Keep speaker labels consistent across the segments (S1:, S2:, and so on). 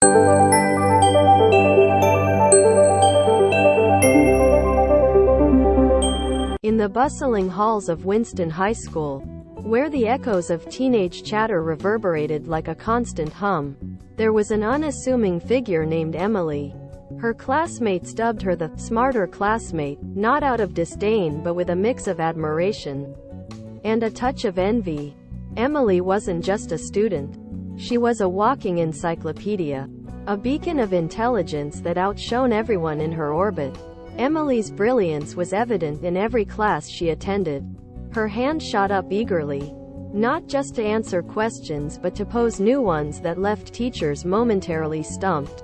S1: In the bustling halls of Winston High School, where the echoes of teenage chatter reverberated like a constant hum, there was an unassuming figure named Emily. Her classmates dubbed her the smarter classmate, not out of disdain but with a mix of admiration and a touch of envy. Emily wasn't just a student. She was a walking encyclopedia, a beacon of intelligence that outshone everyone in her orbit. Emily's brilliance was evident in every class she attended. Her hand shot up eagerly, not just to answer questions but to pose new ones that left teachers momentarily stumped.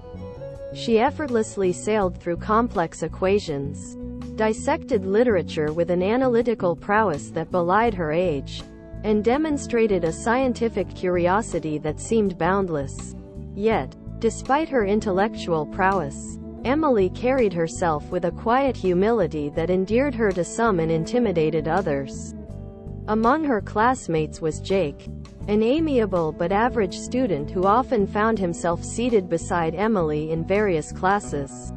S1: She effortlessly sailed through complex equations, dissected literature with an analytical prowess that belied her age, and demonstrated a scientific curiosity that seemed boundless. Yet, despite her intellectual prowess, Emily carried herself with a quiet humility that endeared her to some and intimidated others. Among her classmates was Jake, an amiable but average student who often found himself seated beside Emily in various classes.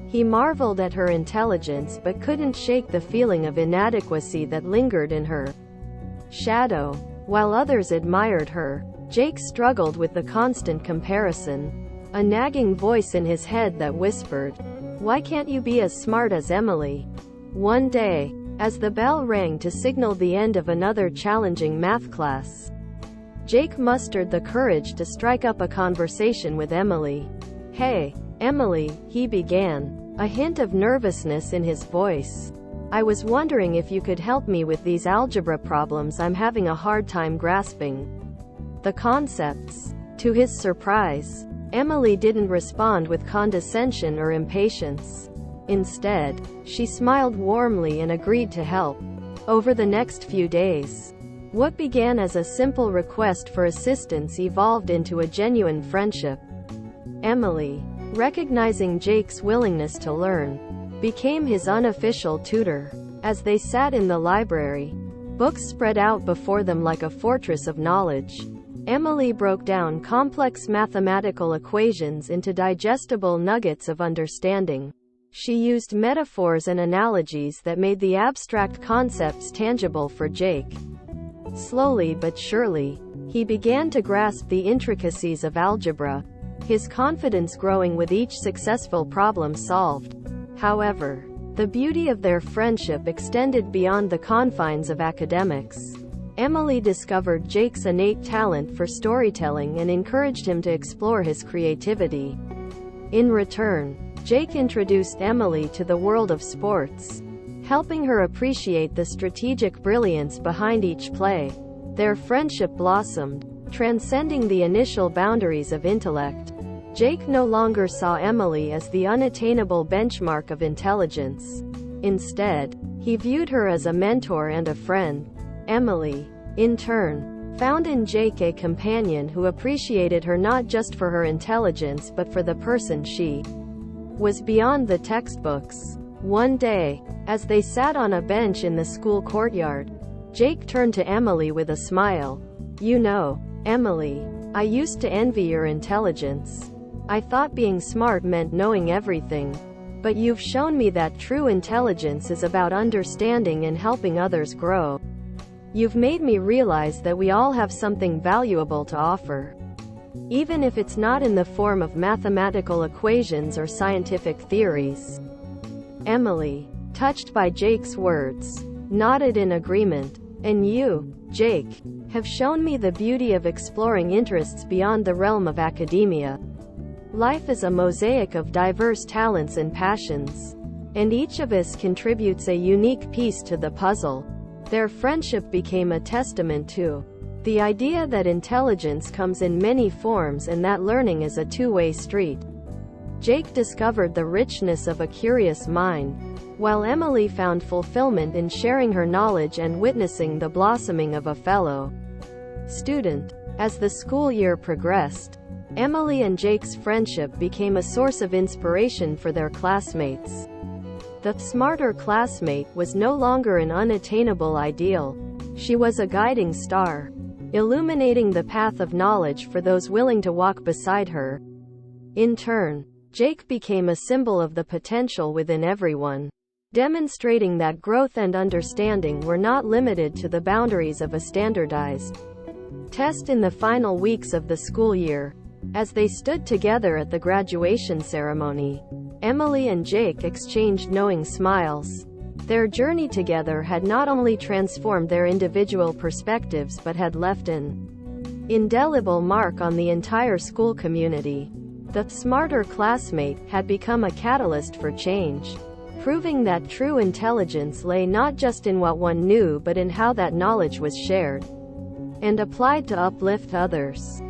S1: He marveled at her intelligence but couldn't shake the feeling of inadequacy that lingered in her shadow. While others admired her, Jake struggled with the constant comparison, a nagging voice in his head that whispered, "Why can't you be as smart as Emily?" One day, as the bell rang to signal the end of another challenging math class, Jake mustered the courage to strike up a conversation with Emily. "Hey, Emily," he began, a hint of nervousness in his voice. "I was wondering if you could help me with these algebra problems I'm having a hard time grasping the concepts." To his surprise, Emily didn't respond with condescension or impatience. Instead, she smiled warmly and agreed to help. Over the next few days, what began as a simple request for assistance evolved into a genuine friendship. Emily, recognizing Jake's willingness to learn, became his unofficial tutor. As they sat in the library, books spread out before them like a fortress of knowledge, Emily broke down complex mathematical equations into digestible nuggets of understanding. She used metaphors and analogies that made the abstract concepts tangible for Jake. Slowly but surely, he began to grasp the intricacies of algebra, his confidence growing with each successful problem solved. However, the beauty of their friendship extended beyond the confines of academics. Emily discovered Jake's innate talent for storytelling and encouraged him to explore his creativity. In return, Jake introduced Emily to the world of sports, helping her appreciate the strategic brilliance behind each play. Their friendship blossomed, transcending the initial boundaries of intellect. Jake no longer saw Emily as the unattainable benchmark of intelligence. Instead, he viewed her as a mentor and a friend. Emily, in turn, found in Jake a companion who appreciated her not just for her intelligence but for the person she was beyond the textbooks. One day, as they sat on a bench in the school courtyard, Jake turned to Emily with a smile. "You know, Emily, I used to envy your intelligence. I thought being smart meant knowing everything. But you've shown me that true intelligence is about understanding and helping others grow. You've made me realize that we all have something valuable to offer, even if it's not in the form of mathematical equations or scientific theories." Emily, touched by Jake's words, nodded in agreement. "And you, Jake, have shown me the beauty of exploring interests beyond the realm of academia. Life is a mosaic of diverse talents and passions, and each of us contributes a unique piece to the puzzle." Their friendship became a testament to the idea that intelligence comes in many forms and that learning is a two-way street. Jake discovered the richness of a curious mind, while Emily found fulfillment in sharing her knowledge and witnessing the blossoming of a fellow student. As the school year progressed, Emily and Jake's friendship became a source of inspiration for their classmates. The smarter classmate was no longer an unattainable ideal. She was a guiding star, illuminating the path of knowledge for those willing to walk beside her. In turn, Jake became a symbol of the potential within everyone, demonstrating that growth and understanding were not limited to the boundaries of a standardized test. In the final weeks of the school year, as they stood together at the graduation ceremony, Emily and Jake exchanged knowing smiles. Their journey together had not only transformed their individual perspectives but had left an indelible mark on the entire school community. The smarter classmate had become a catalyst for change, proving that true intelligence lay not just in what one knew but in how that knowledge was shared and applied to uplift others.